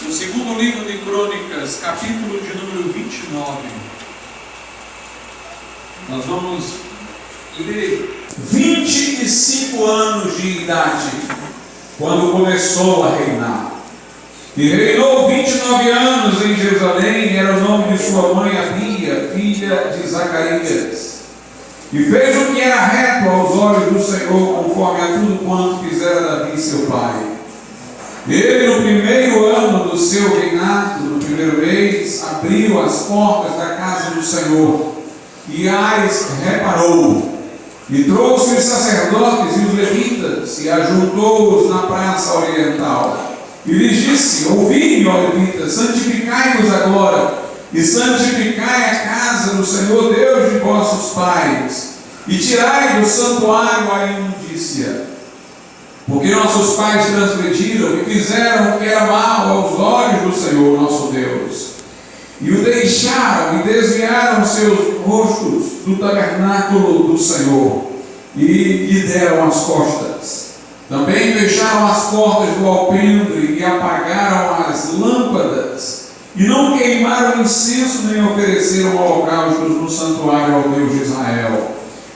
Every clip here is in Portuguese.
No segundo livro de Crônicas, capítulo de número 29, nós vamos ler 25 anos de idade, quando começou a reinar. E reinou 29 anos em Jerusalém, e era o nome de sua mãe Abia, filha de Zacarias. E fez o que era reto aos olhos do Senhor, conforme a tudo quanto fizera Davi seu pai. Ele, no primeiro ano do seu reinado, no primeiro mês, abriu as portas da casa do Senhor e as reparou. E trouxe os sacerdotes e os levitas e ajuntou-os na praça oriental. E lhes disse: ouvi-me, ó levitas, santificai-vos agora, e santificai a casa do Senhor Deus de vossos pais, e tirai do santuário a imundícia. Porque nossos pais transgrediram e fizeram o que era mal aos olhos do Senhor nosso Deus, e o deixaram e desviaram seus rostos do tabernáculo do Senhor, e lhe deram as costas. Também fecharam as portas do alpendre e apagaram as lâmpadas, e não queimaram incenso nem ofereceram holocaustos no santuário ao Deus de Israel.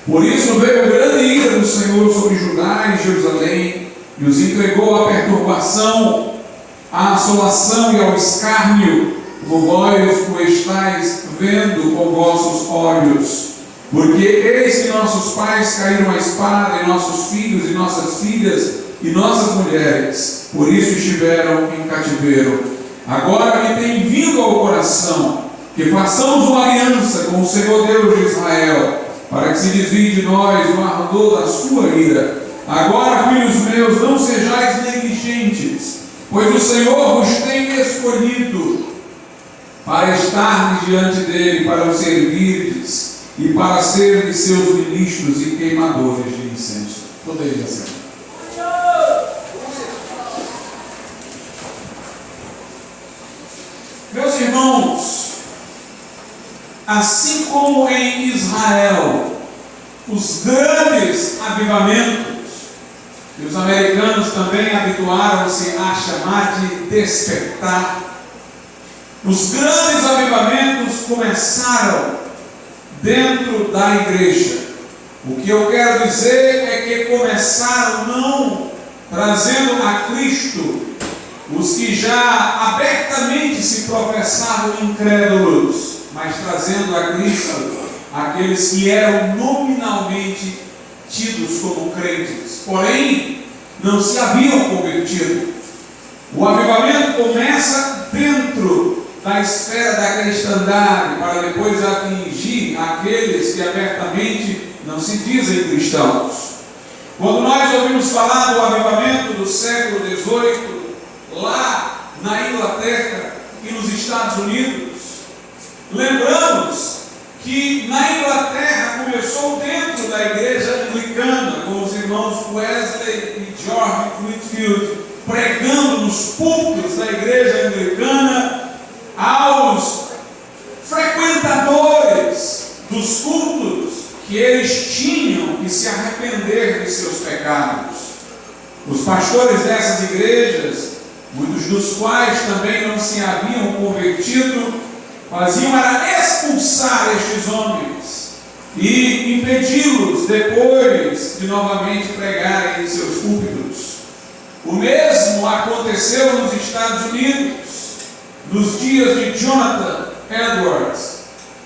Por isso veio a grande ira do Senhor sobre Judá e Jerusalém, e os entregou à perturbação, à assolação e ao escárnio, como vós o estáis vendo com vossos olhos. Porque eis que nossos pais caíram à espada, e nossos filhos e nossas filhas e nossas mulheres, por isso estiveram em cativeiro. Agora me tem vindo ao coração que façamos uma aliança com o Senhor Deus de Israel, para que se desvie de nós o ardor da sua ira. Agora, filhos meus, não sejais negligentes, pois o Senhor vos tem escolhido para estar diante dele, para o servirdes e para serem seus ministros e queimadores de incenso. Poderia ser. Meus irmãos, assim como em Israel, os grandes avivamentos, e os americanos também habituaram-se a chamar de despertar, os grandes avivamentos começaram dentro da igreja. O que eu quero dizer é que começaram não trazendo a Cristo os que já abertamente se professavam incrédulos, mas trazendo a Cristo aqueles que eram nominalmente tidos como crentes, porém não se haviam convertido. O avivamento começa dentro da esfera da cristandade, para depois atingir aqueles que abertamente não se dizem cristãos. Quando nós ouvimos falar do avivamento do século XVIII, lá na Inglaterra e nos Estados Unidos, lembramos que na Inglaterra começou dentro da igreja anglicana, com os irmãos Wesley e George Whitefield, pregando nos púlpitos da igreja anglicana aos frequentadores dos cultos que eles tinham que se arrepender de seus pecados. Os pastores dessas igrejas, muitos dos quais também não se haviam convertido, faziam era expulsar estes homens e impedi-los depois de novamente pregarem em seus púlpitos. O mesmo aconteceu nos Estados Unidos, nos dias de Jonathan Edwards.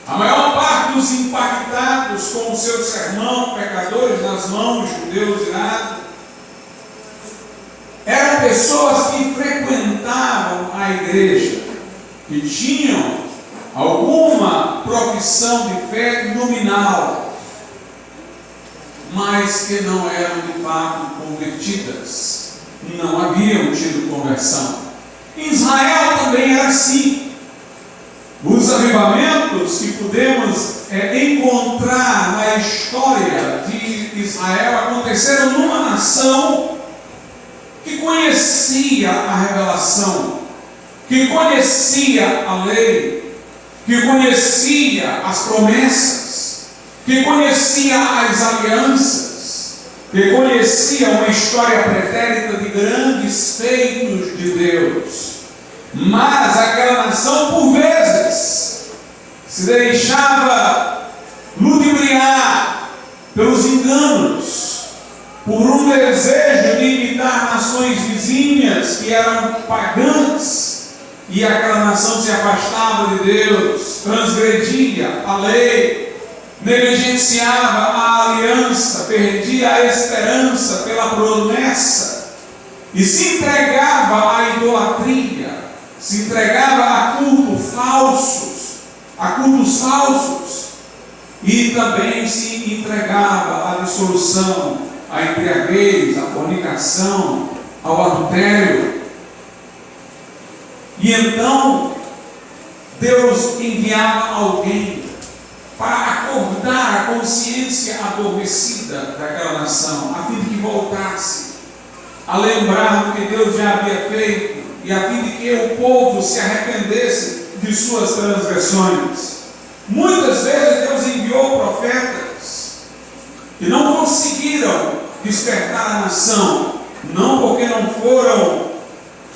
A maior parte dos impactados com o seu sermão, Pecadores nas Mãos de Deus Irado, eram pessoas que frequentavam a igreja, que tinham alguma profissão de fé nominal, mas que não eram de fato convertidas, não haviam tido conversão. Em Israel também era assim. Os avivamentos que podemos encontrar na história de Israel aconteceram numa nação que conhecia a revelação, que conhecia a lei, que conhecia as promessas, que conhecia as alianças, que conhecia uma história pretérita de grandes feitos de Deus. Mas aquela nação, por vezes, se deixava ludibriar pelos enganos, por um desejo de imitar nações vizinhas que eram pagãs, e aquela nação se afastava de Deus, transgredia a lei, negligenciava a aliança, perdia a esperança pela promessa e se entregava à idolatria, se entregava a cultos falsos, e também se entregava à dissolução, à embriaguez, à fornicação, ao adultério. E então Deus enviava alguém para acordar a consciência adormecida daquela nação, a fim de que voltasse a lembrar do que Deus já havia feito, e a fim de que o povo se arrependesse de suas transgressões. Muitas vezes Deus enviou profetas que não conseguiram despertar a nação, não porque não foram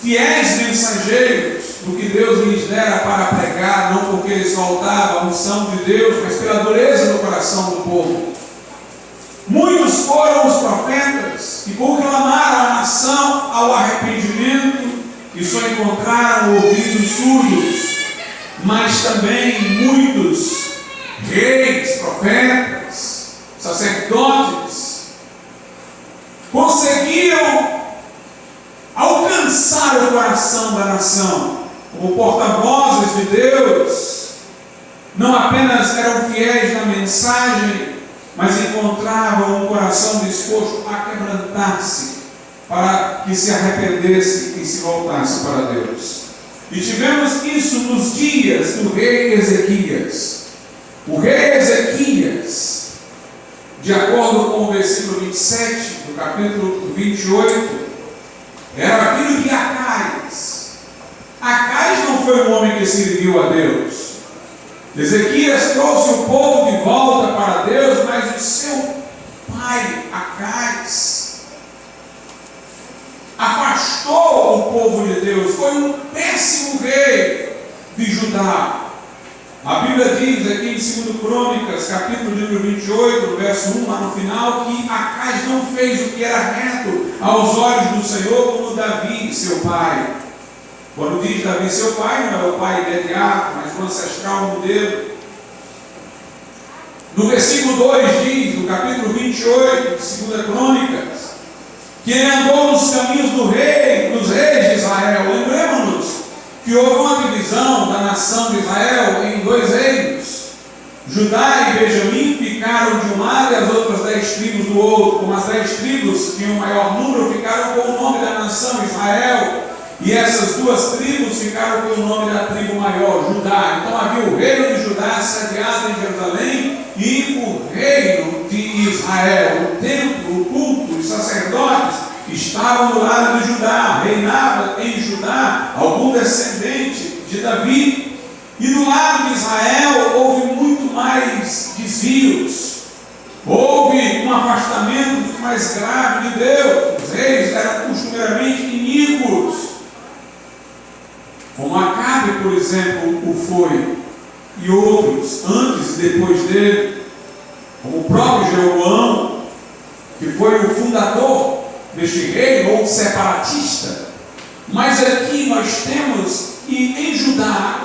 fiéis mensageiros do que Deus lhes dera para pregar, não porque eles faltavam a unção de Deus, mas pela dureza do coração do povo. Muitos foram os profetas que proclamaram a nação ao arrependimento e só encontraram ouvidos surdos, mas também muitos reis, profetas, sacerdotes conseguiram alcançar o coração da nação como porta-vozes de Deus. Não apenas eram fiéis na mensagem, mas encontravam um coração disposto a quebrantar-se para que se arrependesse e se voltasse para Deus. E tivemos isso nos dias do rei Ezequias. O rei Ezequias, de acordo com o versículo 27 do capítulo 28, era filho de Acais. Acais não foi um homem que serviu a Deus. Ezequias trouxe o povo de volta para Deus, mas o seu pai, Acais, afastou o povo de Deus. Foi um péssimo rei de Judá. A Bíblia diz aqui em 2 Crônicas, capítulo número 28, verso 1, lá no final, que Acais não fez o que era reto aos olhos do Senhor, como Davi, seu pai. Quando diz Davi, seu pai, não é o pai imediato, mas o ancestral modelo. No versículo 2 diz, no capítulo 28, de 2 Crônicas, que ele andou nos caminhos dos reis de Israel. Lembremos-nos que houve uma divisão da nação de Israel em dois reinos. Judá e Benjamim ficaram de um lado e as outras 10 tribos do outro. Como as 10 tribos tinham um maior número, ficaram com o nome da nação Israel. E essas duas tribos ficaram com o nome da tribo maior, Judá. Então havia o reino de Judá sediado em Jerusalém e o reino de Israel. O templo, o culto, os sacerdotes estavam do lado de Judá. Reinava em Judá algum descendente de Davi. E do lado de Israel houve muito mais desvios. Houve um afastamento muito mais grave de Deus. Os reis eram costumeiramente iníquos, como Acabe, por exemplo, o foi, e outros antes e depois dele, como o próprio Jeroboão, que foi o fundador deste reino, ou separatista. Mas aqui nós temos que em Judá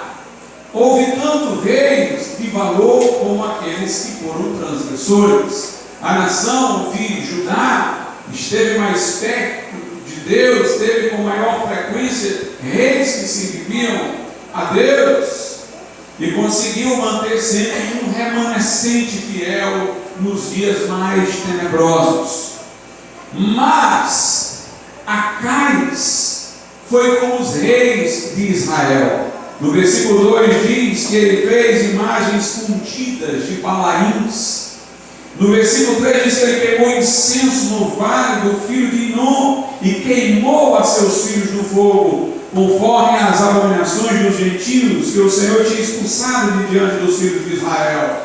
houve tanto reis de valor como aqueles que foram transgressores. A nação de Judá esteve mais perto de Deus, teve com maior frequência reis que serviam a Deus e conseguiu manter sempre um remanescente fiel nos dias mais tenebrosos. Mas Acais foi com os reis de Israel. No versículo 2 diz que ele fez imagens fundidas de balaíns. No versículo 3 diz que ele queimou incenso no vale do filho de Inom e queimou a seus filhos no fogo, conforme as abominações dos gentios que o Senhor tinha expulsado de diante dos filhos de Israel.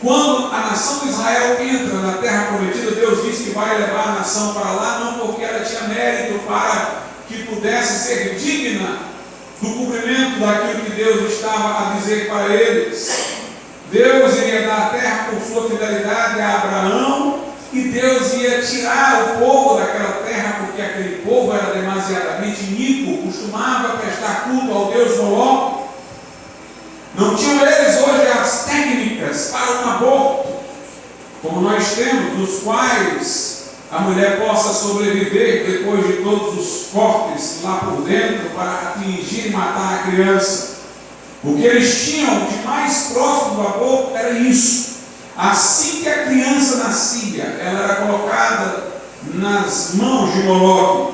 Quando a nação de Israel entra na terra prometida, Deus diz que vai levar a nação para lá, não porque ela tinha mérito para que pudesse ser digna do cumprimento daquilo que Deus estava a dizer para eles. Deus iria dar a terra por sua fidelidade a Abraão, e Deus ia tirar o povo daquela terra, porque aquele povo era demasiadamente iníquo, costumava prestar culto ao Deus Moloque. Não tinham eles hoje as técnicas para um aborto, como nós temos, dos quais a mulher possa sobreviver depois de todos os cortes lá por dentro para atingir e matar a criança. O que eles tinham de mais próximo do aborto era isso. Assim que a criança nascia, ela era colocada nas mãos de Moloque,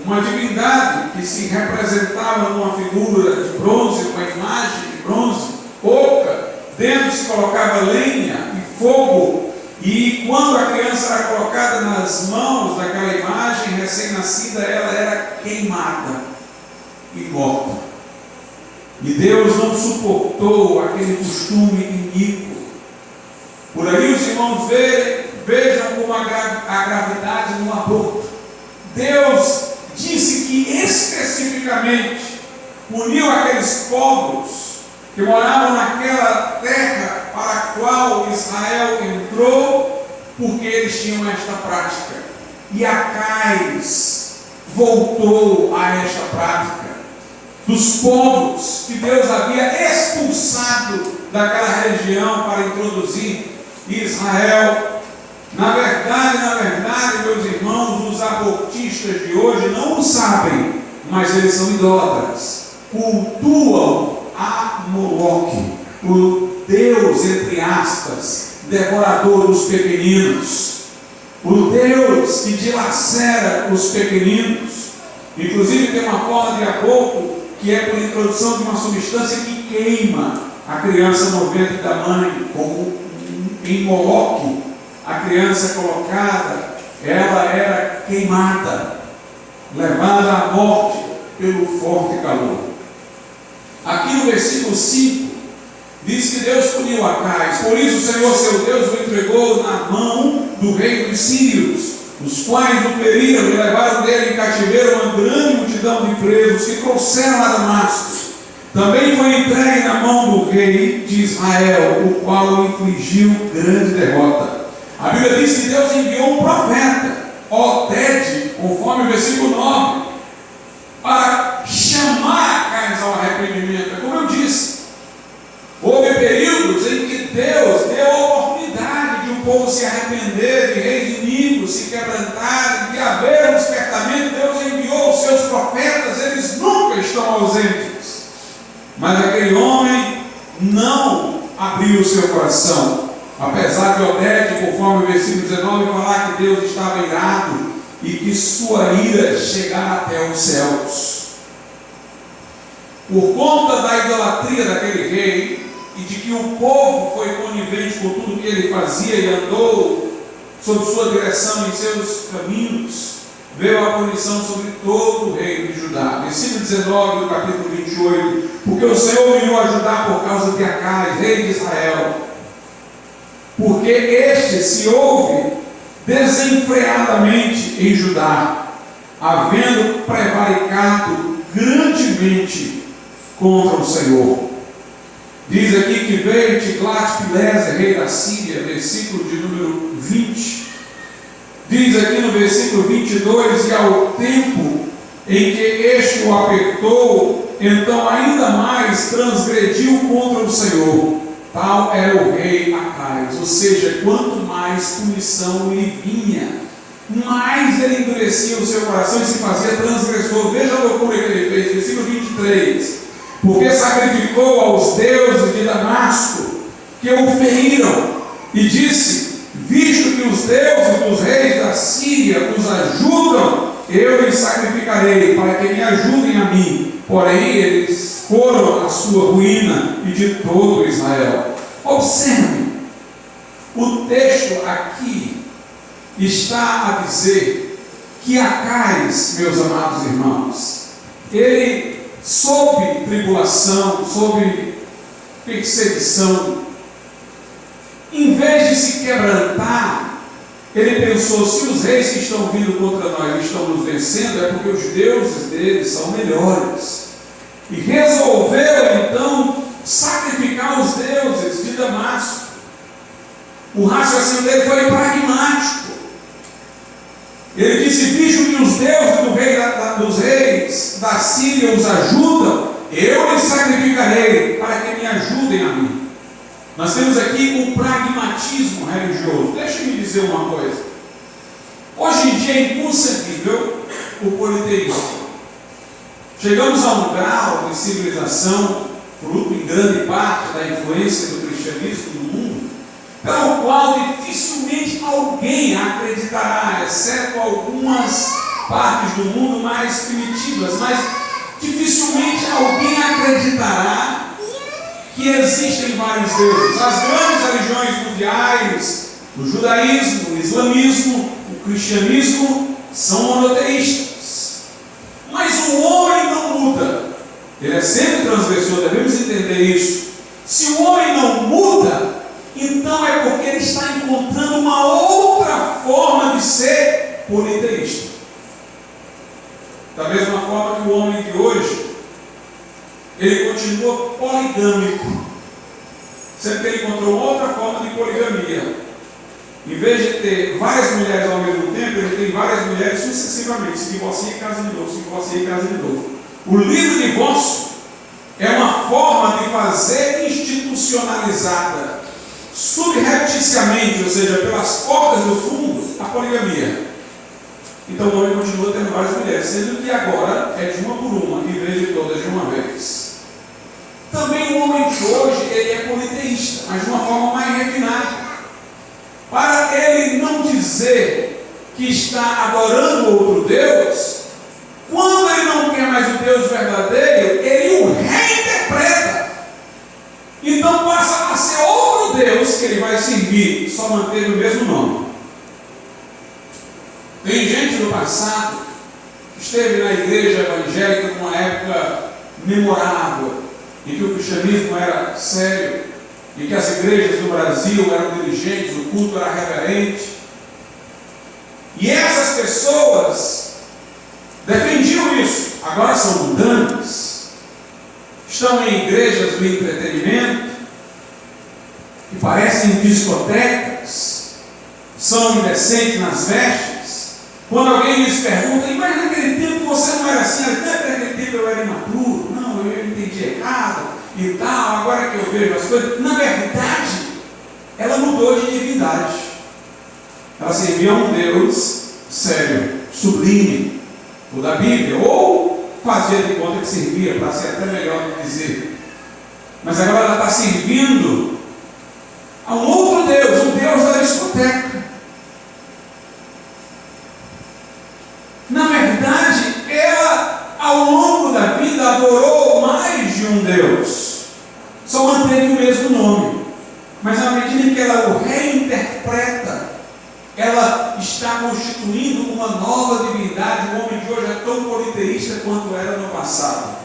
uma divindade que se representava numa figura de bronze, uma imagem de bronze, oca. Dentro se colocava lenha e fogo, e quando a criança era colocada nas mãos daquela imagem recém-nascida, ela era queimada e morta. E Deus não suportou aquele costume iníquo. Por aí os irmãos vejam como a gravidade no aborto. Deus disse que especificamente puniu aqueles povos que moravam naquela terra para a qual Israel entrou, porque eles tinham esta prática. E Acais voltou a esta prática dos povos que Deus havia expulsado daquela região para introduzir Israel. Na verdade, meus irmãos, os abortistas de hoje não o sabem, mas eles são idólatras, cultuam a Moloque, o Deus, entre aspas, devorador dos pequeninos, o Deus que dilacera os pequeninos. Inclusive tem uma forma de aborto que é por introdução de uma substância que queima a criança no ventre da mãe, como em Moloque. A criança colocada, ela era queimada, levada à morte pelo forte calor. Aqui no versículo 5, diz que Deus puniu Acais, por isso o Senhor seu Deus o entregou na mão do rei dos sírios, os quais o feriram e levaram dele em cativeiro uma grande multidão de presos que trouxeram a Damasco. Também foi entregue na mão do rei de Israel, o qual infligiu grande derrota. A Bíblia diz que Deus enviou um profeta, Oded, conforme o versículo 9, para chamar Acais ao arrependimento. Como eu disse, houve períodos em que Deus deu a oportunidade de um povo se arrepender, de reis iníquos se quebrantarem, de haver um despertamento. Deus enviou os seus profetas, eles nunca estão ausentes. Mas aquele homem não abriu o seu coração. Apesar de Oded, conforme o versículo 19, falar que Deus estava irado e que sua ira chegara até os céus. Por conta da idolatria daquele rei e de que o povo foi conivente com tudo que ele fazia e andou sob sua direção em seus caminhos, veio a punição sobre todo o reino de Judá. Versículo 19 do capítulo 28. Porque o Senhor veio a Judá por causa de Acais, rei de Israel, porque este se ouve desenfreadamente em Judá, havendo prevaricado grandemente contra o Senhor. Diz aqui que veio Tiglat-Pileser, rei da Síria, versículo de número 20. Diz aqui no versículo 22, e ao tempo em que este o apertou, então ainda mais transgrediu contra o Senhor. Tal era o rei Acais. Ou seja, quanto mais punição lhe vinha, mais ele endurecia o seu coração e se fazia transgressor. Veja a loucura que ele fez, versículo 23. Porque sacrificou aos deuses de Damasco, que o feriram, e disse: visto que os deuses dos reis da Síria os ajudam, eu lhes sacrificarei, para que me ajudem a mim. Porém, eles foram a sua ruína e de todo Israel. Observe, o texto aqui está a dizer que Acais, meus amados irmãos, ele, sob tribulação, sob perseguição, em vez de se quebrantar, ele pensou: se os reis que estão vindo contra nós estão nos vencendo, é porque os deuses deles são melhores. e resolveu então sacrificar os deuses de Damasco. O raciocínio dele foi pragmático. Ele disse: visto que os deuses dos reis da Síria os ajudam, eu lhes sacrificarei para que me ajudem a mim. Nós temos aqui o pragmatismo religioso. Deixe-me dizer uma coisa. Hoje em dia é inconcebível o politeísmo. Chegamos a um grau de civilização, fruto em grande parte da influência do cristianismo no mundo, pelo qual dificilmente alguém acreditará, exceto algumas partes do mundo mais primitivas, mas dificilmente alguém acreditará que existem vários deuses. As grandes religiões mundiais, o judaísmo, o islamismo, o cristianismo, são monoteístas. Mas o homem não muda. Ele é sempre transgressor, devemos entender isso. Se o homem não muda, então é porque ele está encontrando uma outra forma de ser politeísta. Da mesma forma que o homem de hoje, ele continua poligâmico, sendo que ele encontrou uma outra forma de poligamia. Em vez de ter várias mulheres ao mesmo tempo, ele tem várias mulheres sucessivamente, se divorcia e casa de novo, se divorcia e casa de novo. O livre divórcio é uma forma de fazer institucionalizada, subrepticiamente, ou seja, pelas portas do fundo, a poligamia. Então o homem continua tendo várias mulheres, sendo que agora é de uma por uma, em vez de todas de uma vez. Também o homem de hoje, ele é politeísta, mas de uma forma mais refinada. Para ele não dizer que está adorando outro Deus, quando ele não quer mais o Deus verdadeiro, ele o reinterpreta. Então passa a ser outro Deus que ele vai servir, só manteve o mesmo nome. Tem gente do passado que esteve na igreja evangélica numa época memorável, em que o cristianismo era sério, em que as igrejas do Brasil eram diligentes, o culto era reverente. E essas pessoas defendiam isso, agora são mudantes, estão em igrejas do entretenimento, que parecem discotecas, são indecentes nas vestes. Quando alguém lhes pergunta: mas naquele tempo você não era assim, naquele tempo eu era imaturo, não, eu entendi errado e tal, agora que eu vejo as coisas. Na verdade, ela mudou de divindade. Ela servia a um Deus sério, sublime, o da Bíblia, ou fazia de conta que servia, para ser até melhor de dizer. Mas agora ela está servindo a um outro Deus, o Deus da discoteca. Na verdade, ela, ao longo da vida, adorou mais de um Deus, só manteve o mesmo nome, mas à medida que ela o reinterpreta, ela está constituindo uma nova divindade. O homem de hoje é tão politeísta quanto era no passado.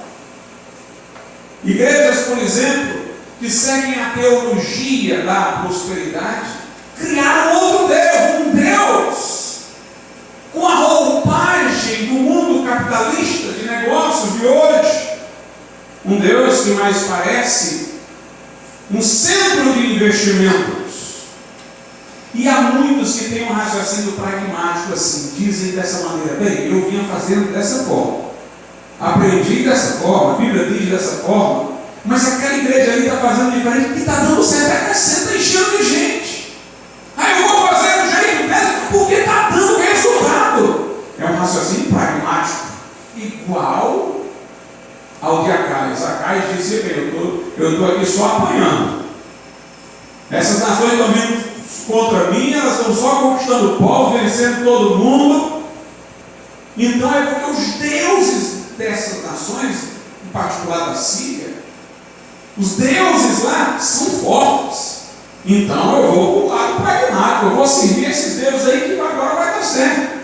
Igrejas, por exemplo, que seguem a teologia da prosperidade, criaram outro Deus, um Deus com a roupagem do mundo capitalista de negócios de hoje, um Deus que mais parece um centro de investimentos. E há muitos que têm um raciocínio pragmático assim, dizem dessa maneira: bem, eu vinha fazendo dessa forma, aprendi dessa forma, a Bíblia diz dessa forma, mas aquela igreja ali está fazendo diferente e está dando certo, acrescenta, enchendo de gente. Aí eu vou fazer do jeito mesmo porque está dando resultado. É um raciocínio pragmático, igual ao de Acais. Acais disse: bem, eu estou aqui só apanhando. Essas nações estão vindo contra mim, elas estão só conquistando o povo, vencendo todo mundo. Então é porque os deuses dessas nações, em particular da Síria, os deuses lá são fortes. Então eu vou para o lado pragmático, eu vou servir esses deuses aí que agora vai dar certo.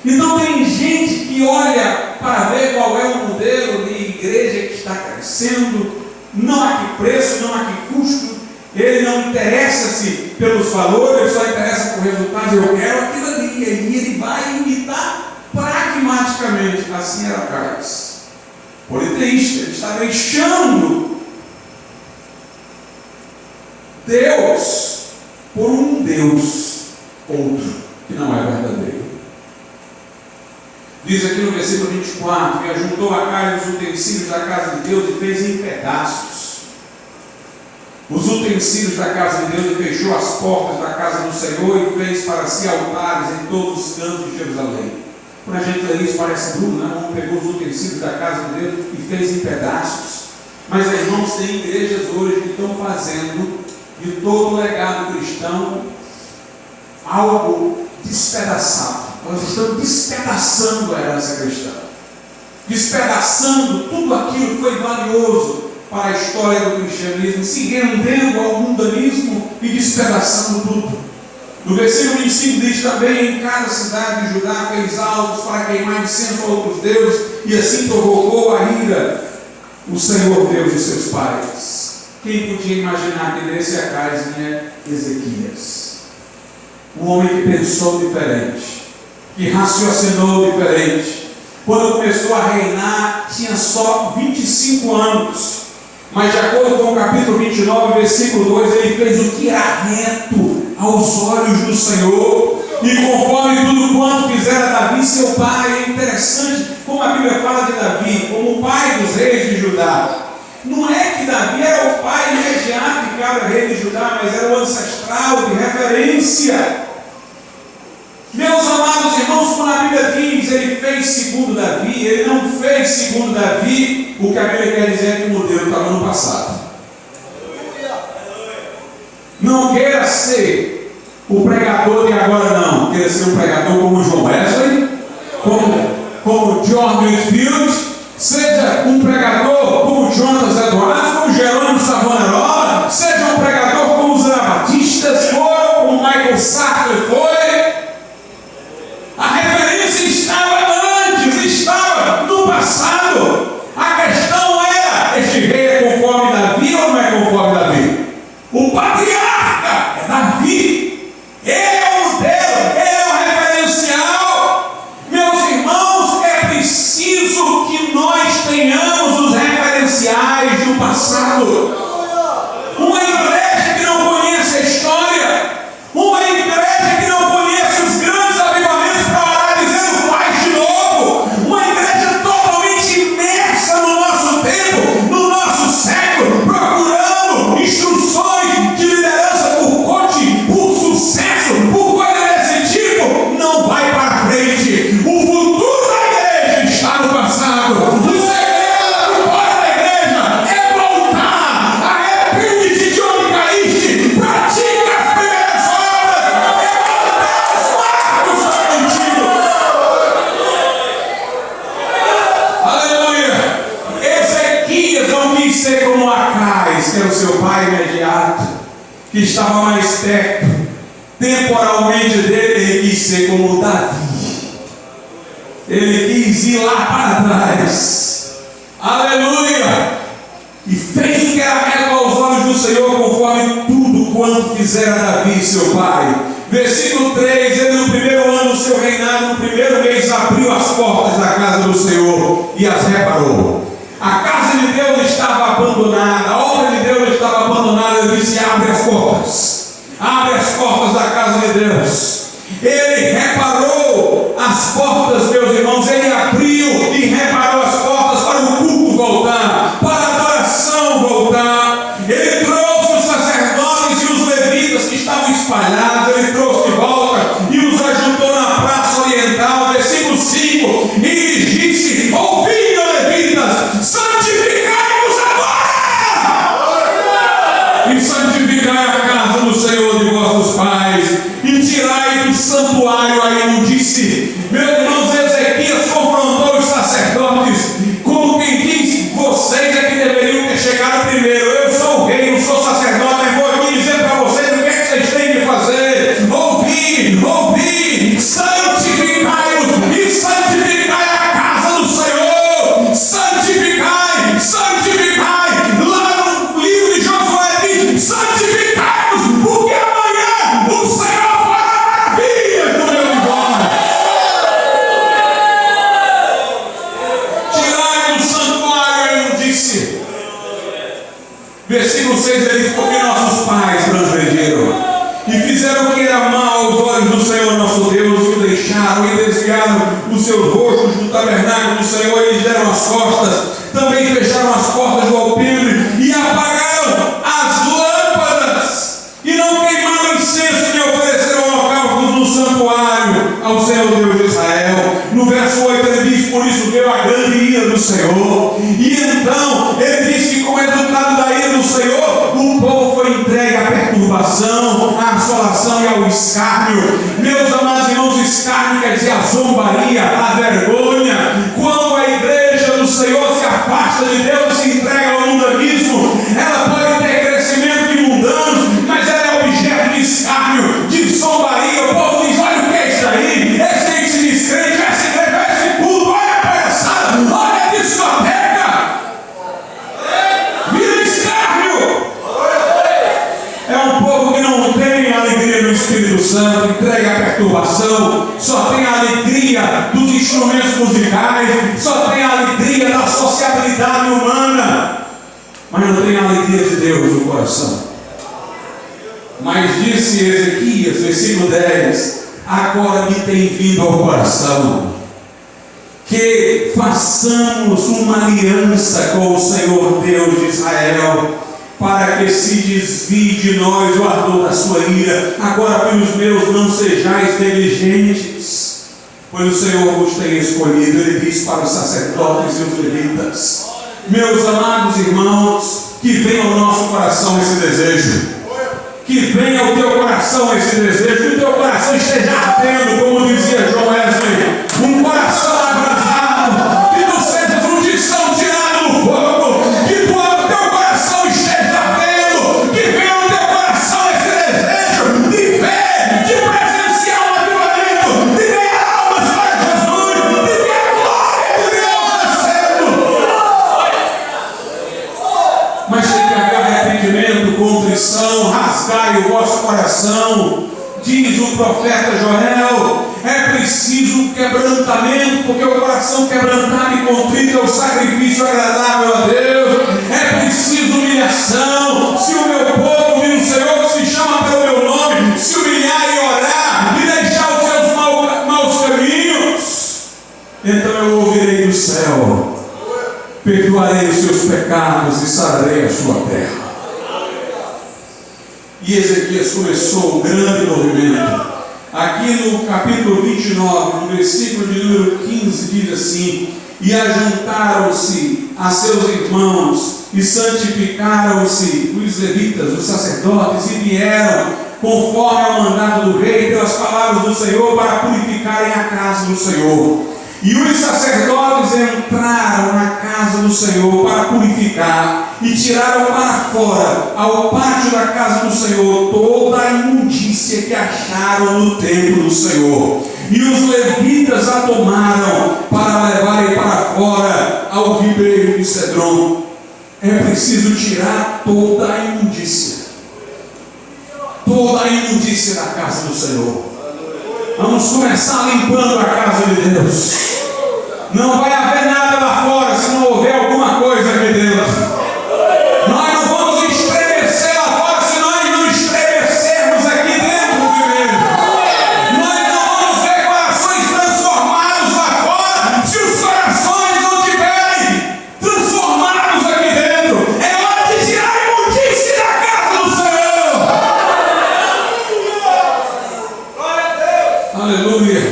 Então tem gente que olha para ver qual é o modelo de igreja que está crescendo, não a que preço, não a que custo. Ele não interessa-se pelos valores, ele só interessa por resultados. Eu quero aquilo ali, e ele vai imitar pragmaticamente. Assim era Acais. politeísta. Ele está deixando Deus por um Deus outro, que não é verdadeiro. Diz aqui no versículo 24, e ajuntou a casa os utensílios da casa de Deus e fez em pedaços os utensílios da casa de Deus e fechou as portas da casa do Senhor e fez para si altares em todos os cantos de Jerusalém. Quando a gente lê isso parece duro, né? Um pegou os utensílios da casa de Deus e fez em pedaços. Mas, irmãos, tem igrejas hoje que estão fazendo de todo o legado cristão algo despedaçado. Nós estamos despedaçando a herança cristã, despedaçando tudo aquilo que foi valioso para a história do cristianismo, se rendendo ao mundanismo e despedaçando tudo. No versículo 25 diz também: em cada cidade de Judá fez altos para queimar incenso a outros deuses, e assim provocou a ira o Senhor Deus de seus pais. Quem podia imaginar que desse a casa vinha Ezequias, um homem que pensou diferente, que raciocinou diferente. Quando começou a reinar, tinha só 25 anos. Mas de acordo com o capítulo 29, versículo 2, ele fez o que era reto aos olhos do Senhor, e conforme tudo quanto fizera Davi, seu pai. É interessante como a Bíblia fala de Davi, como o pai dos reis de Judá. Não é que Davi era o pai imediato de cada rei de Judá, mas era o ancestral de referência. Meus amados irmãos, quando a Bíblia diz ele fez segundo Davi, ele não fez segundo Davi. O que a Bíblia quer dizer é que o modelo estava no passado. Não queira ser o pregador de agora, não. Queira ser um pregador como John Wesley, como John Whitfield. Seja um pregador como Jonas Edwards, como Jerônimo Savonarola. Seja um pregador como os anabatistas foram, como Michael Sartre foi. A referência estava antes, estava no passado. A questão era: este rei é conforme Davi ou não é conforme Davi? O patriarca é Davi. Ele é o modelo, ele é o referencial. Meus irmãos, é preciso que nós tenhamos os referenciais do passado. Uma igreja que não conhece a história, uma igreja que não conhece os grandes avivamentos para orar dizendo faz de novo, uma igreja totalmente imersa no nosso tempo, no nosso século, procurando instruções de liderança por coaching, por sucesso, por coisa desse tipo, não vai para frente. O futuro da igreja está no passado. O segredo fora da igreja é voltar. Arrepende-te de onde caíste, pratica as primeiras obras, é voltar aos marcos antigos. Aleluia! Ezequias não quis ser como Acais, que era o seu pai imediato, que estava mais perto temporalmente dele. Ele quis ser como Davi. Ele quis ir lá para trás. Aleluia! E fez o que era reto aos olhos do Senhor, conforme tudo quanto fizera Davi, seu pai. Versículo 3: ele no primeiro ano do seu reinado, no primeiro mês, abriu as portas da casa do Senhor e as reparou. A casa de Deus estava abandonada, a obra de Deus estava abandonada. Ele disse: abre as portas, abre as portas da casa de Deus. Ele reparou as portas, meus irmãos. Ele abriu e reparou as portas para o culto voltar, para a adoração voltar. Ele trouxe os sacerdotes e os levitas que estavam espalhados, ele trouxe de volta e os ajuntou na praça oriental. Versículo 5: e lhes disse: ouvi, levitas, Versículo 6 ele diz: porque nossos pais transgrediram e fizeram o que era mal aos olhos do Senhor nosso Deus, e o deixaram e desviaram os seus rostos do tabernáculo do Senhor, e lhes deram as costas, também fecharam as portas do alpendre e apagaram as lâmpadas, e não queimaram incenso nem ofereceram holocaustos no santuário ao Senhor Deus de Israel. No verso 8 ele diz: por isso veio a grande ira do Senhor, e então ele diz que como resultado da ira do Senhor, o povo foi entregue à perturbação, à assolação e ao escárnio. Meus amados irmãos, escárnio quer dizer a zombaria, a vergonha. Quando a igreja do Senhor se afasta de Deus e se entrega ao mundanismo, ela pode ter crescimento de mundanos, mas ela é objeto de escárnio, de zombaria. O povo diz: olha o que é isso aí, esse tem que se descrente, essa igreja, esse culto, olha a palhaçada, olha a discoteca, vira escárnio. É um povo que não tem alegria no Espírito Santo, entrega a perturbação, só tem a alegria dos instrumentos musicais, só tem a alegria da sociabilidade humana, mas não tem a alegria de Deus no coração. Mas disse Ezequias, versículo 10: agora me tem vindo ao coração que façamos uma aliança com o Senhor Deus de Israel, para que se desvie de nós o ardor da sua ira. Agora, pelos meus, não sejais negligentes, pois o Senhor vos tem escolhido. Ele diz para os sacerdotes e os levitas. Meus amados irmãos, que venha ao nosso coração esse desejo, que venha ao teu coração esse desejo, que o teu coração esteja ardendo, como dizia John Wesley, um coração abrasado, que tu sejas um tição tirado do fogo, que o teu coração esteja ardendo, que venha ao teu coração esse desejo de ver, de presenciar o avivamento, de ganhar almas para Jesus, de ver a glória de Deus nascendo. Mas tem que haver arrependimento, contrição, rasgai o vosso coração, diz o profeta Joel. É preciso quebrantamento, porque o coração quebrantado e contrito é o sacrifício agradável a Deus. É preciso humilhação. Se o meu povo, viu o Senhor, que se chama pelo meu nome, se humilhar e orar e deixar os seus maus caminhos, então eu ouvirei do céu, perdoarei os seus pecados e sararei a sua terra. E Ezequias começou um grande movimento. Aqui no capítulo 29, no versículo de número 15, diz assim: e ajuntaram-se a seus irmãos e santificaram-se os levitas, os sacerdotes, e vieram conforme ao mandato do rei pelas palavras do Senhor para purificarem a casa do Senhor. E os sacerdotes entraram na casa do Senhor para purificar e tiraram para fora, ao pátio da casa do Senhor, toda a imundícia que acharam no templo do Senhor. E os levitas a tomaram para levarem para fora ao ribeiro de Cedron. É preciso tirar toda a imundícia da casa do Senhor. Vamos começar limpando a casa de Deus. Não vai haver nada lá fora se não houver alguma coisa aqui dentro. Nós não vamos estremecer lá fora se nós não estremecermos aqui dentro primeiro. Nós não vamos ver corações transformados lá fora se os corações não estiverem transformados aqui dentro. É hora de tirar a imundície da casa do Senhor. Aleluia.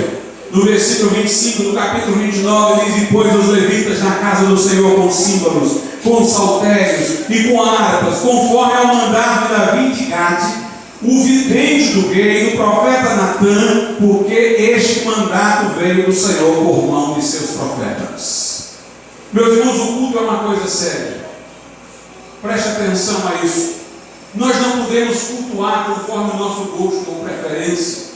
No versículo 25 do capítulo 29 diz: e pôs os levitas na casa do Senhor com símbolos, com saltérios e com harpas, conforme ao mandato de Davi de Gade, o vidente do rei, do profeta Natã, porque este mandato veio do Senhor por mão de seus profetas. Meus irmãos, o culto é uma coisa séria. Preste atenção a isso. Nós não podemos cultuar conforme o nosso gosto ou preferência,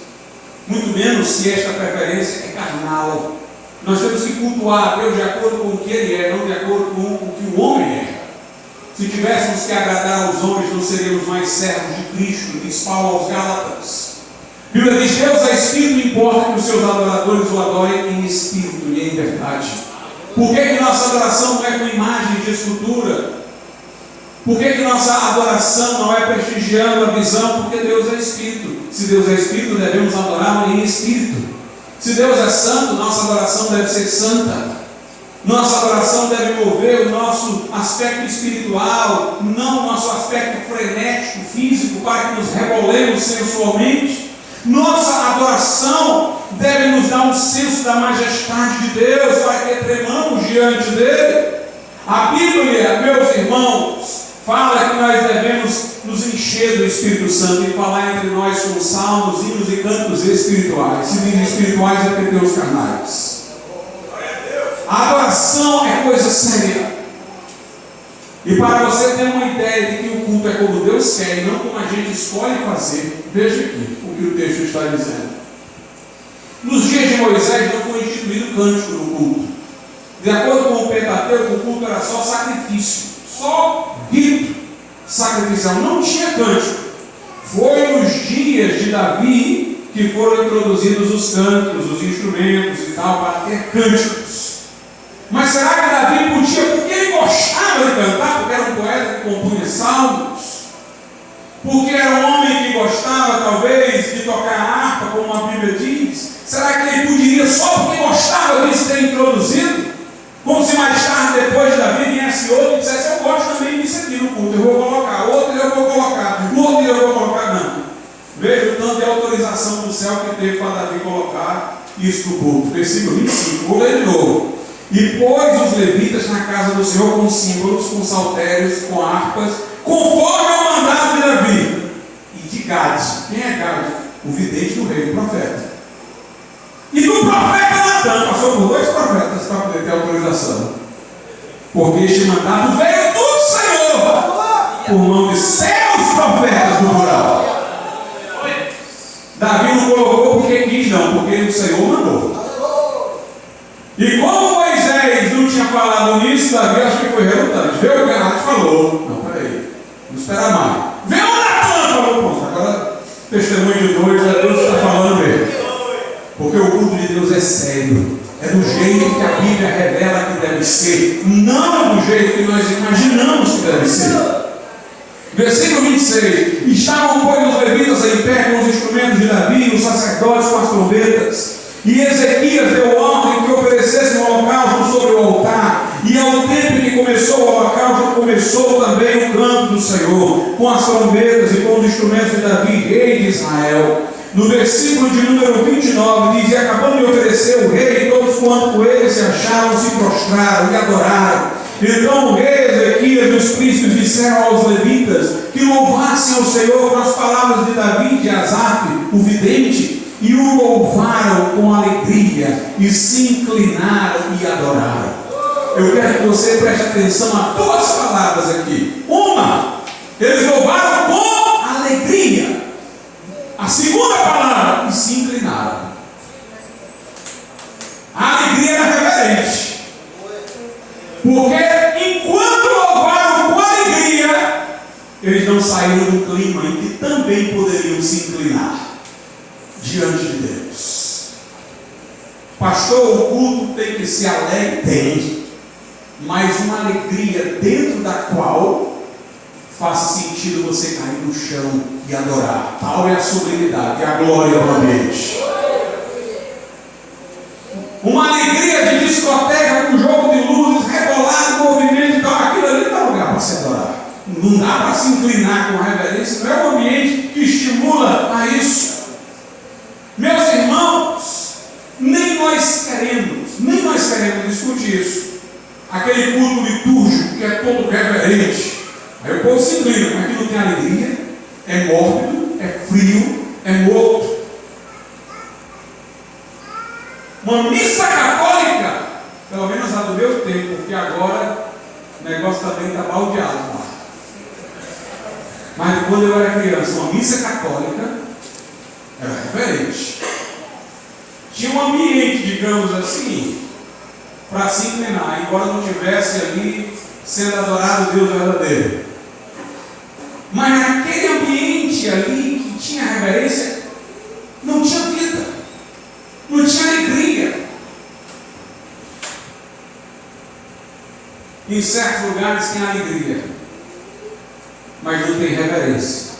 muito menos se esta preferência é carnal. Nós temos que cultuar a Deus de acordo com o que Ele é, não de acordo com o que o homem é. Se tivéssemos que agradar aos homens, não seríamos mais servos de Cristo, diz Paulo aos Gálatas. A Bíblia diz: Deus é Espírito, importa que os seus adoradores o adorem em Espírito e em verdade. Por que nossa adoração não é com imagem de escultura? Por que nossa adoração não é prestigiando a visão? Porque Deus é Espírito. Se Deus é Espírito, devemos adorá-lo em Espírito. Se Deus é Santo, nossa adoração deve ser santa. Nossa adoração deve mover o nosso aspecto espiritual, não o nosso aspecto frenético, físico, para que nos rebolemos sensualmente. Nossa adoração deve nos dar um senso da majestade de Deus, para que tremamos diante dele. A Bíblia, meus irmãos, fala que nós devemos nos encher do Espírito Santo e falar entre nós com salmos, hinos e cantos espirituais. Se diz espirituais é porque tem os carnais. A adoração é coisa séria. E para você ter uma ideia de que o culto é como Deus quer e não como a gente escolhe fazer, veja aqui o que o texto está dizendo. Nos dias de Moisés não foi instituído cântico no culto. De acordo com o Pentateuco, o culto era só sacrifício, só rito sacrificial, não tinha cântico. Foi nos dias de Davi que foram introduzidos os cantos, os instrumentos e tal, para ter cânticos. Mas será que Davi podia, porque ele gostava de cantar, porque era um poeta que compunha salmos, porque era um homem que gostava talvez de tocar a harpa, como a Bíblia diz? Será que ele poderia, só porque gostava disso, ter introduzido? Como se mais tarde, depois de Davi, viesse outro e dissesse: eu gosto também disso aqui no culto, eu vou colocar, outro eu vou colocar, outro eu vou colocar. Não. Veja o tanto de autorização do céu que teve para Davi colocar isso no culto. Versículo 25, vou ler de novo. E pôs os levitas na casa do Senhor com símbolos, com saltérios, com harpas, conforme ao mandado de Davi. E de Gade. Quem é Gade? O vidente do rei, o profeta. E do profeta Natan, passou por 2 profetas para poder ter autorização. Porque este mandado veio do Senhor, por mão de seus profetas do plural. Davi não colocou porque quis, não, porque o Senhor mandou. E como Moisés não tinha falado nisso, Davi acho que foi relutante. Veio o Gade e falou: não, peraí, não espera mais. Veio o Natan, falou: pronto, agora testemunho de 2, Deus está falando mesmo. Porque o culto de Deus é sério, é do jeito que a Bíblia revela que deve ser, não do jeito que nós imaginamos que deve ser. Versículo 26: estavam, pois, os levitas em pé com os instrumentos de Davi, os sacerdotes com as trombetas. E Ezequias deu ordem que oferecessem um holocausto sobre o altar. E ao tempo que começou o holocausto, começou também o canto do Senhor, com as trombetas e com os instrumentos de Davi, rei de Israel. No versículo de número 29 diz: e acabando de oferecer o rei, todos quanto com ele se acharam, se prostraram e adoraram. Então o rei Ezequias e os príncipes disseram aos levitas que louvassem ao Senhor com as palavras de Davi e de Asaf, o vidente, e o louvaram com alegria, e se inclinaram e adoraram. Eu quero que você preste atenção a 2 palavras aqui. Uma, eles louvaram com alegria. A segunda palavra, e se inclinaram. A alegria era reverente. Porque enquanto louvaram com alegria, eles não saíram do clima em que também poderiam se inclinar diante de Deus. Pastor, o culto tem que ser alegre? Tem. Mas uma alegria dentro da qual faça sentido você cair no chão e adorar. Tal é a sublimidade, a glória do ambiente. Uma alegria de discoteca com jogo de luzes, rebolado, movimento e tal. Aquilo ali não é lugar para se adorar. Não dá para se inclinar com reverência. Não é um ambiente que estimula a isso. Meus irmãos, nem nós queremos, escute isso. Aquele culto litúrgico que é todo reverente. Aí o povo se inclina, mas aqui não tem alegria, é mórbido, é frio, é morto. Uma missa católica, pelo menos a do meu tempo, porque agora o negócio também está baldeado lá. Mas quando eu era criança, uma missa católica era reverente. Tinha um ambiente, digamos assim, para se inclinar, embora não tivesse ali sendo adorado o Deus verdadeiro. Mas naquele ambiente ali que tinha reverência, não tinha vida, não tinha alegria. Em certos lugares tem alegria, mas não tem reverência.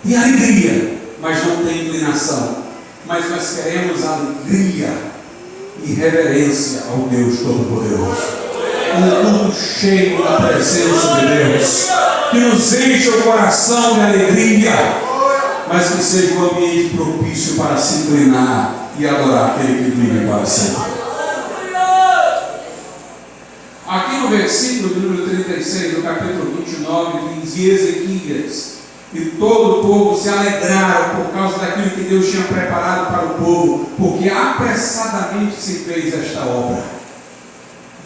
Tem alegria, mas não tem inclinação. Mas nós queremos alegria e reverência ao Deus Todo-Poderoso. Um culto cheio da presença de Deus, que nos enche o coração de alegria, mas que seja um ambiente propício para se inclinar e adorar aquele que vive para sempre. Aqui no versículo de número 36, do capítulo 29, diz: e Ezequias e todo o povo se alegraram por causa daquilo que Deus tinha preparado para o povo, porque apressadamente se fez esta obra.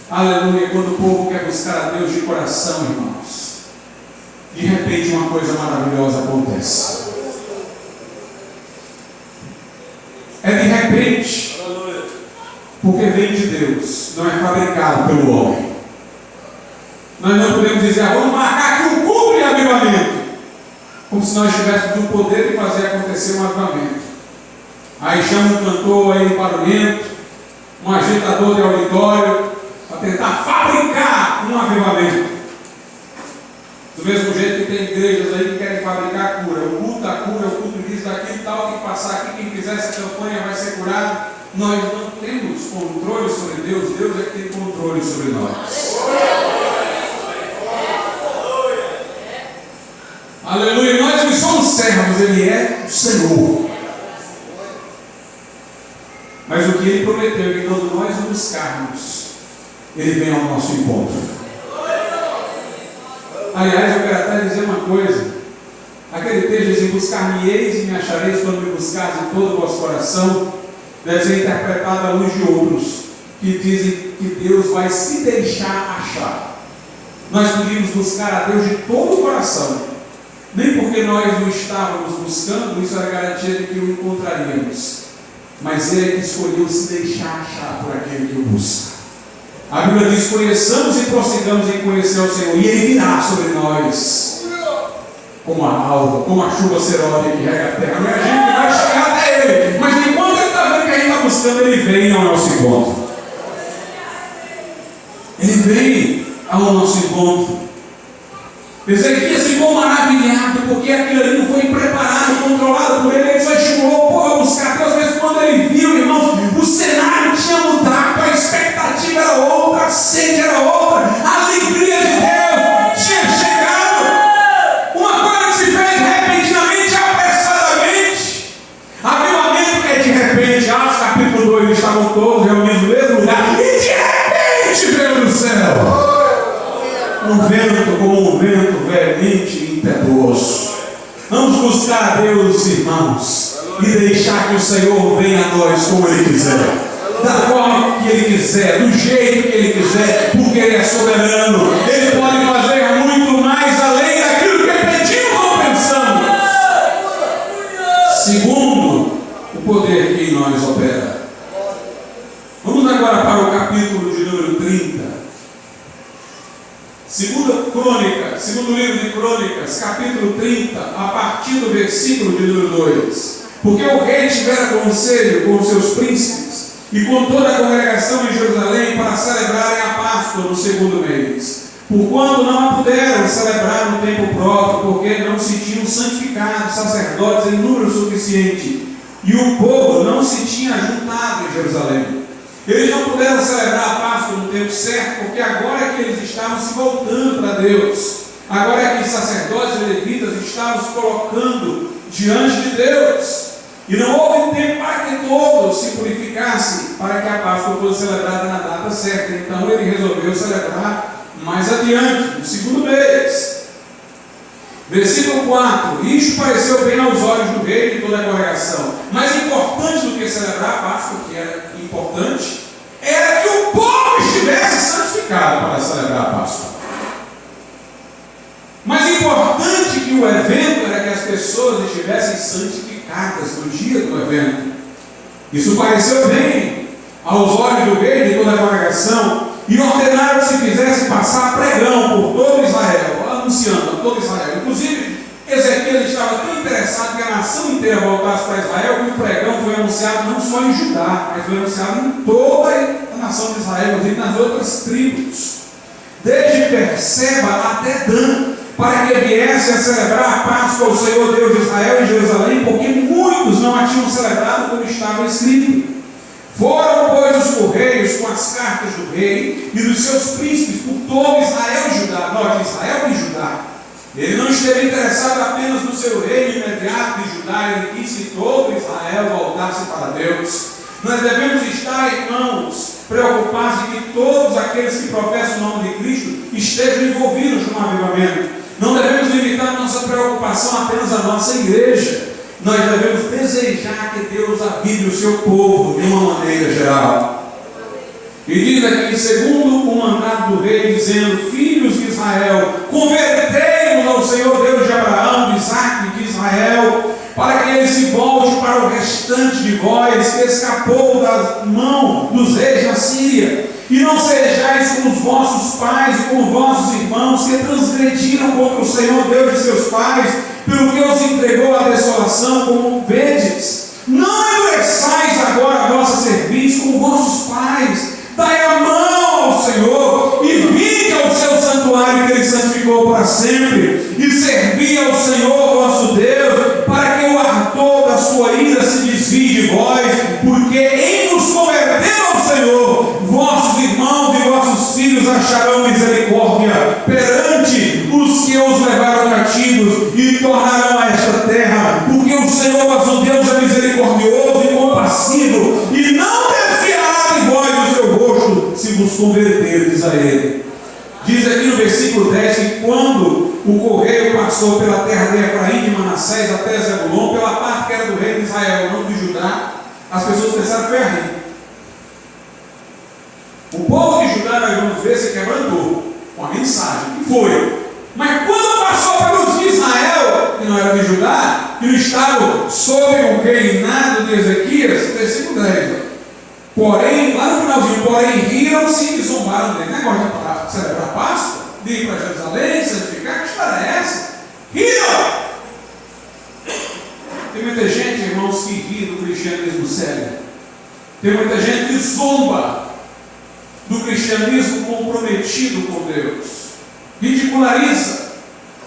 Aleluia. Quando o povo quer buscar a Deus de coração, irmãos, de repente uma coisa maravilhosa acontece. É de repente, porque vem de Deus, não é fabricado pelo homem. Nós não podemos dizer: vamos marcar aqui um culto de avivamento, como se nós tivéssemos o poder de fazer acontecer um avivamento. Aí chama um cantor aí barulhento, um agitador de auditório, para tentar fabricar um avivamento. Do mesmo jeito que tem igrejas aí que querem fabricar cura. O culto, a cura, o culto diz daquilo tal, tem que passar aqui, quem fizer essa campanha vai ser curado. Nós não temos controle sobre Deus, Deus é que tem controle sobre nós. Aleluia. Nós não somos servos, Ele é o Senhor. Mas o que Ele prometeu, que quando nós o buscarmos, Ele vem ao nosso encontro. Aliás, eu quero até dizer uma coisa. Aquele texto diz: buscar-me-eis e me achareis quando me buscares de todo o vosso coração, deve ser interpretado à luz de outros que dizem que Deus vai se deixar achar. Nós podíamos buscar a Deus de todo o coração, nem porque nós o estávamos buscando, isso era garantia de que o encontraríamos, mas Ele é que escolheu se deixar achar por aquele que o busca. A Bíblia diz: conheçamos e prossigamos em conhecer o Senhor, e Ele virá sobre nós como a alva, como a chuva serôdia que rega a terra. Não é a gente que vai chegar até Ele, mas enquanto Ele está vendo que a gente está buscando, Ele vem ao nosso encontro. Ele vem ao nosso encontro. Ezequias ficou maravilhado, porque aquilo ali não foi preparado, controlado por ele. Ele só estimulou o povo a buscar Deus, mas quando ele viu, irmãos, o cenário tinha mudado, a expectativa era outra, a sede era outra, a alegria de Deus tinha chegado. Uma coisa que se fez repentinamente, apressadamente. Avivamento é de repente. Atos capítulo 2, eles estavam todos reunidos no mesmo lugar, e de repente veio do céu um vento, como um vento veemente e impetuoso. Vamos buscar a Deus, irmãos, e deixar que o Senhor venha a nós como Ele quiser, da forma que Ele quiser, do jeito que Ele quiser, porque Ele é soberano. Ele pode fazer muito mais além daquilo que pedimos ou pensamos, segundo o poder que em nós opera. Vamos agora para o capítulo de número 30. Segundo livro de Crônicas, capítulo 30, a partir do versículo de número 2. Porque o rei tivera conselho com os seus príncipes e com toda a congregação em Jerusalém para celebrarem a Páscoa no segundo mês. Porquanto não a puderam celebrar no tempo próprio, porque não se tinham santificado sacerdotes em número suficiente, e o povo não se tinha juntado em Jerusalém. Eles não puderam celebrar a Páscoa no tempo certo, porque agora é que eles estavam se voltando para Deus. Agora é que os sacerdotes e levitas estavam se colocando diante de Deus. E não houve tempo para que todos se purificassem, para que a Páscoa fosse celebrada na data certa. Então ele resolveu celebrar mais adiante, no segundo mês. Versículo 4. Isto pareceu bem aos olhos do rei e de toda a congregação. Mais importante do que celebrar a Páscoa, que era importante, era que o povo estivesse santificado para celebrar a Páscoa. Mais importante que o evento era que as pessoas estivessem santificadas no dia do evento. Isso pareceu bem aos olhos do rei e de toda a congregação, e ordenaram que se fizesse passar pregão por todo Israel, anunciando a todo Israel. Inclusive, Ezequias estava tão interessado que a nação inteira voltasse para Israel, que o pregão foi anunciado não só em Judá, mas foi anunciado em toda a nação de Israel, inclusive nas outras tribos, desde Berseba até Dan. para que viesse a celebrar a Páscoa ao Senhor Deus de Israel em Jerusalém, porque muitos não a tinham celebrado como estava escrito. Foram, pois, os correios com as cartas do rei e dos seus príncipes por todo Israel e Judá. Note, Israel e Judá. Ele não esteve interessado apenas no seu reino imediato de Judá, ele quis que todo Israel voltasse para Deus. Nós devemos estar, irmãos, preocupados em que todos aqueles que professam o nome de Cristo estejam envolvidos no avivamento. Não devemos limitar nossa preocupação apenas à nossa igreja. Nós devemos desejar que Deus avive o seu povo de uma maneira geral. E diz aqui, segundo o mandato do rei, dizendo: filhos de Israel, convertei-vos ao Senhor Deus de Abraão, de Isaque e de Israel, para que ele se volte para o restante de vós, que escapou da mão dos reis da Síria. E não sejais como os vossos pais e como vossos irmãos, que transgrediram contra o Senhor Deus de seus pais, pelo que os entregou à desolação, como vedes. Não endureçais agora a vossa cerviz como vossos pais. Dai a mão ao Senhor e vinde ao seu santuário que ele santificou para sempre, e servi ao Senhor vosso Deus, para que o ardor da sua ira se desvie de vós, porque em nos converter ao Senhor, vossos irmãos e vossos filhos acharão misericórdia perante os que os levaram cativos e tornarão a esta terra, porque o Senhor vosso Deus é misericordioso e compassivo, e não desviará de vós o seu rosto, se vos converterdes a ele. Diz aqui no versículo 10 que quando o correio passou pela terra de Efraim, de Manassés até Zebulon, pela parte que era do rei de Israel, não de Judá, as pessoas pensaram que foi a rei. O povo de Judá, nós vamos ver, se quebrantou com a mensagem, que foi. Mas quando passou pelos de Israel, que não era de Judá, que não estava sob o reinado de Ezequias, versículo 10. Porém, lá no finalzinho, porém riram-se e zombaram dele. Negócio de celebrar Páscoa, de ir para Jerusalém, santificar, que história é essa? Riram! Tem muita gente, irmãos, que ri do cristianismo sério. Tem muita gente que zomba do cristianismo comprometido com Deus. Ridiculariza.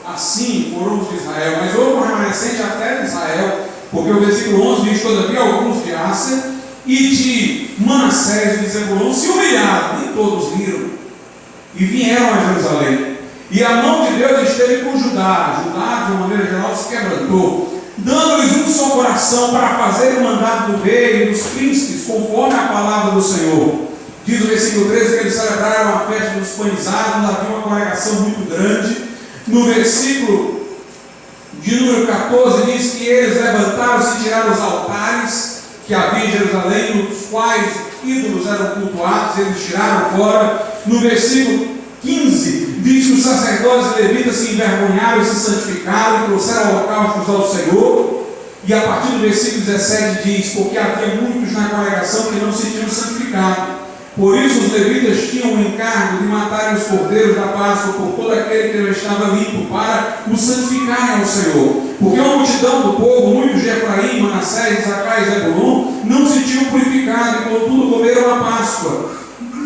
Assim foram os de Israel. Mas houve um remanescente até de Israel, porque o versículo 11 diz: todavia alguns de Asser e de Manassés e de Zebulon se humilharam, nem todos riram, e vieram a Jerusalém. E a mão de Deus esteve com Judá. Judá, de uma maneira geral, se quebrantou, dando-lhes um só coração para fazer o mandato do rei e dos príncipes, conforme a palavra do Senhor. Diz o versículo 13 que eles celebraram a festa dos pães asmos, havia uma congregação muito grande. No versículo de número 14 diz que eles levantaram-se e tiraram os altares que havia em Jerusalém, nos quais ídolos eram cultuados, eles tiraram fora. No versículo 15 diz que os sacerdotes e levitas se envergonharam e se santificaram e trouxeram holocaustos ao Senhor. E a partir do versículo 17 diz: porque havia muitos na congregação que não se tinham santificado. Por isso os levitas tinham o encargo de matarem os cordeiros da Páscoa por todo aquele que não estava limpo, para o santificarem ao Senhor. Porque a multidão do povo, muitos de Efraim, Manassés, Isaque e Zebulon, não se tinham purificado, e contudo comeram a Páscoa,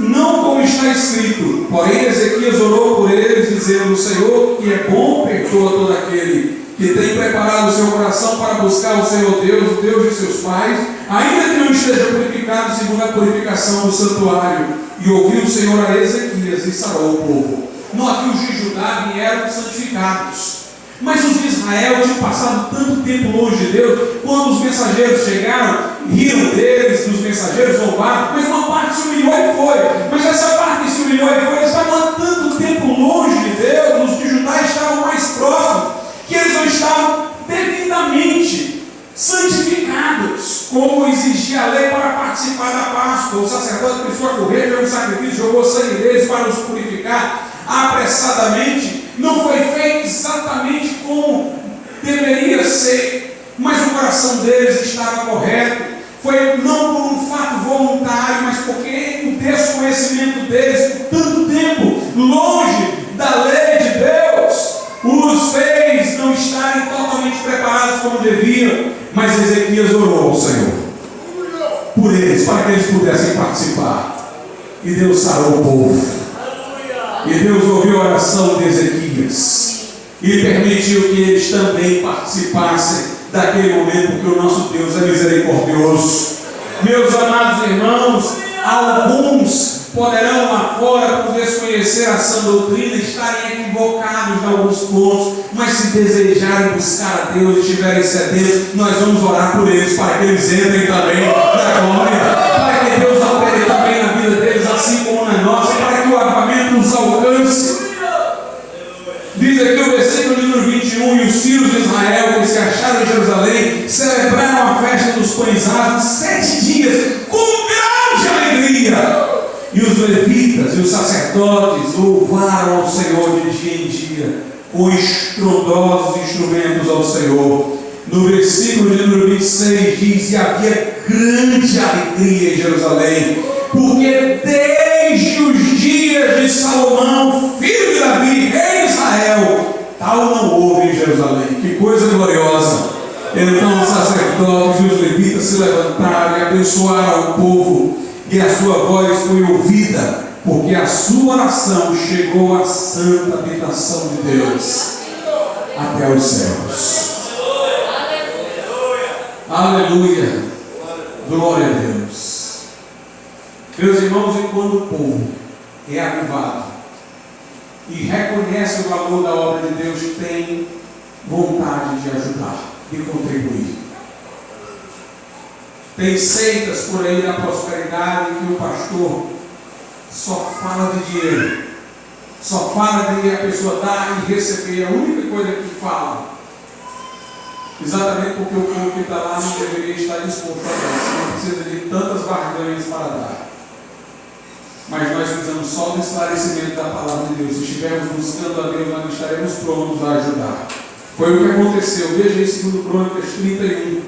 não como está escrito. Porém Ezequias orou por eles, dizendo: o Senhor, que é bom, perdoa todo aquele que tem preparado o seu coração para buscar o Senhor Deus, o Deus de seus pais, ainda que não esteja purificado segundo a purificação do santuário. E ouviu o Senhor a Ezequias e sarou o povo. Note que os de Judá vieram santificados, mas os de Israel tinham passado tanto tempo longe de Deus. Quando os mensageiros chegaram, riram deles, dos mensageiros, zombaram, mas uma parte se humilhou e foi. Mas essa parte que se humilhou e foi, eles estavam há tanto tempo longe de Deus. Os de Judá estavam mais próximos, que eles não estavam devidamente santificados, como exigia a lei para participar da Páscoa. O sacerdote precisou correr, fez um sacrifício, jogou sangue deles para os purificar apressadamente. Não foi feito exatamente como deveria ser, mas o coração deles estava correto. Foi não por um fato voluntário, mas porque o desconhecimento deles, por tanto tempo longe da lei de Deus, os fez não estarem totalmente preparados como deviam. Mas Ezequias orou ao Senhor por eles, para que eles pudessem participar, e Deus sarou o povo. E Deus ouviu a oração de Ezequias, e permitiu que eles também participassem daquele momento, porque o nosso Deus é misericordioso. Meus amados irmãos, alguns poderão lá fora, por desconhecer a sã doutrina, estarem equivocados em alguns pontos, mas se desejarem buscar a Deus e estiverem sedentos, nós vamos orar por eles, para que eles entrem também na glória, para que Deus opere também na vida deles, assim como na nossa, para que o avivamento nos alcance. Diz aqui o versículo número 21, e os filhos de Israel que se acharam em Jerusalém celebraram a festa dos pães asmos 7 dias com grande alegria. E os levitas e os sacerdotes louvaram ao Senhor de dia em dia, com estrondosos instrumentos ao Senhor. No versículo de número 26 diz: e havia grande alegria em Jerusalém, porque desde os dias de Salomão, filho de Davi, rei de Israel, tal não houve em Jerusalém. Que coisa gloriosa! Então os sacerdotes e os levitas se levantaram e abençoaram o povo, e a sua voz foi ouvida, porque a sua oração chegou à santa habitação de Deus, até os céus. Aleluia! Glória a Deus! Meus irmãos, e quando o povo é avivado e reconhece o valor da obra de Deus, tem vontade de ajudar, de contribuir. Tem seitas por aí na prosperidade que o pastor só fala de dinheiro, só fala de a pessoa dar e receber, a única coisa que fala. Exatamente porque o povo que está lá não deveria estar disposto a dar, você não precisa de tantas barganhas para dar. Mas nós precisamos só do esclarecimento da palavra de Deus. Se estivermos buscando a Deus, nós estaremos prontos a ajudar. Foi o que aconteceu. Veja em 2 Crônicas 31.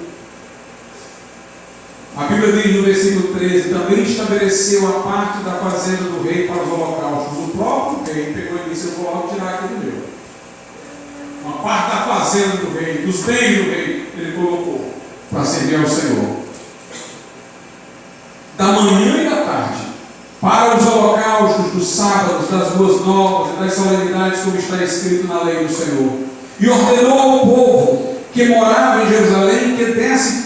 A Bíblia diz no versículo 13: também estabeleceu a parte da fazenda do rei para os holocaustos. O próprio rei pegou e disse: eu vou logo tirar aqui do meu. Uma parte da fazenda do rei, dos bens do rei, ele colocou para servir ao Senhor. Da manhã e da tarde, para os holocaustos dos sábados, das boas novas e das solenidades, como está escrito na lei do Senhor. E ordenou ao povo que morava em Jerusalém que desse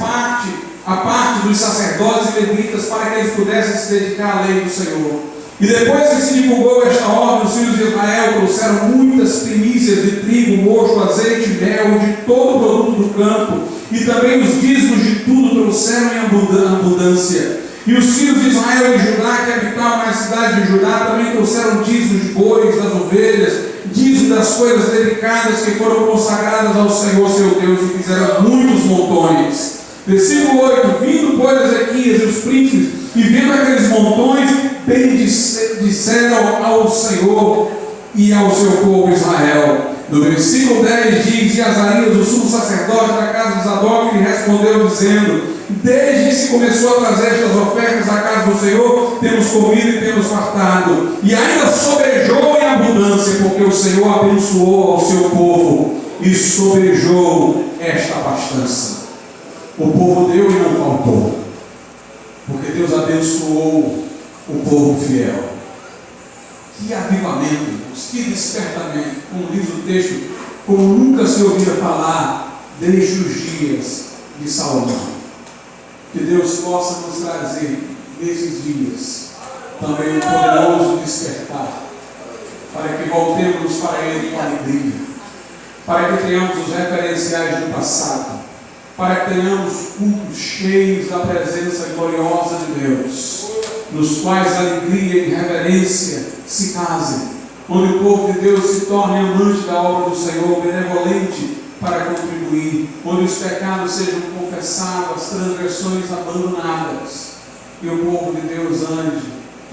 a parte dos sacerdotes e levitas, para que eles pudessem se dedicar à lei do Senhor. E depois que se divulgou esta ordem, os filhos de Israel trouxeram muitas primícias de trigo, mosto, azeite, mel, de todo o produto do campo, e também os dízimos de tudo trouxeram em abundância. E os filhos de Israel e Judá, que habitavam na cidade de Judá, também trouxeram dízimos de bois, das ovelhas, dízimo das coisas delicadas que foram consagradas ao Senhor seu Deus, e fizeram muitos montões. Versículo 8: vindo, pois, Ezequias e os príncipes, e vendo aqueles montões, disseram ao Senhor e ao seu povo Israel. No versículo 10 diz: e Azarias, o sumo sacerdote da casa de Zadok, lhe respondeu dizendo: desde que se começou a trazer estas ofertas à casa do Senhor, temos comido e temos fartado, e ainda sobrejou em abundância, porque o Senhor abençoou ao seu povo, e sobrejou esta abastança. O povo deu e não faltou, porque Deus abençoou o povo fiel. Que avivamento, irmãos, que despertamento, como diz o texto, como nunca se ouvia falar desde os dias de Salomão. Que Deus possa nos trazer nesses dias também um poderoso despertar, para que voltemos para Ele com alegria, para que tenhamos os referenciais do passado, para que tenhamos cultos cheios da presença gloriosa de Deus, nos quais a alegria e reverência se casem, onde o povo de Deus se torne amante da obra do Senhor, benevolente para contribuir, onde os pecados sejam confessados, as transgressões abandonadas, e o povo de Deus ande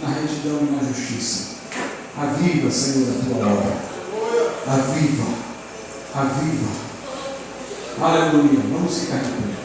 na retidão e na justiça. Aviva, Senhor, a tua obra. Aviva, aviva. Aleluia. Vamos ficar de pé.